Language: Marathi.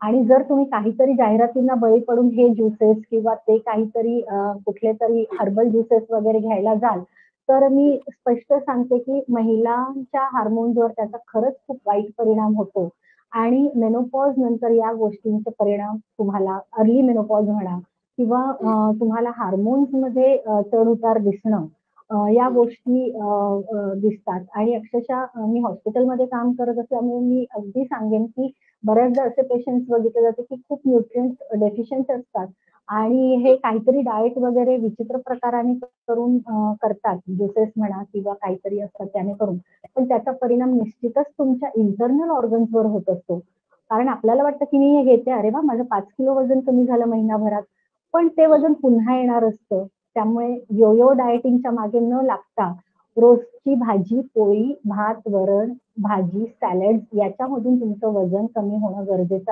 आणि जर तुम्ही काहीतरी जाहिरातींना बळी पडून हे ज्युसेस किंवा ते काहीतरी कुठलेतरी हर्बल ज्युसेस वगैरे घ्यायला जाल, तर मी स्पष्ट सांगते, की महिलांच्या हार्मोन्सवर त्याचा खरंच खूप वाईट परिणाम होतो आणि मेनोपॉज नंतर या गोष्टींचे परिणाम तुम्हाला अर्ली मेनोपॉज म्हणा किंवा तुम्हाला हार्मोन्समध्ये चढ-उतार दिसणं या हं. गोष्टी दिसतात आणि अक्षरशः मी हॉस्पिटलमध्ये काम करत असल्यामुळे मी अगदी सांगेन, की बऱ्याचदा असे पेशंट्स बघितले जाते, की खूप न्यूट्रिएंट्स डेफिशियंट असतात आणि हे काहीतरी डाएट वगैरे विचित्र प्रकाराने करून करतात. ज्युसेस म्हणा किंवा काहीतरी असतात त्याने करून. पण त्याचा परिणाम निश्चितच तुमच्या इंटरनल ऑर्गन्सवर होत असतो. कारण आपल्याला वाटतं, की मी हे घेते, अरे वाह! माझं 5 किलो वजन कमी झालं महिनाभरात. पण ते हं. वजन पुन्हा येणार असतं. त्यामुळे यो-यो डायटिंगच्या मागे न लागता रोजची भाजी, पोळी, भात, वरण, भाजी, सॅलड याच्यामधून तुमचं वजन कमी होणं गरजेचं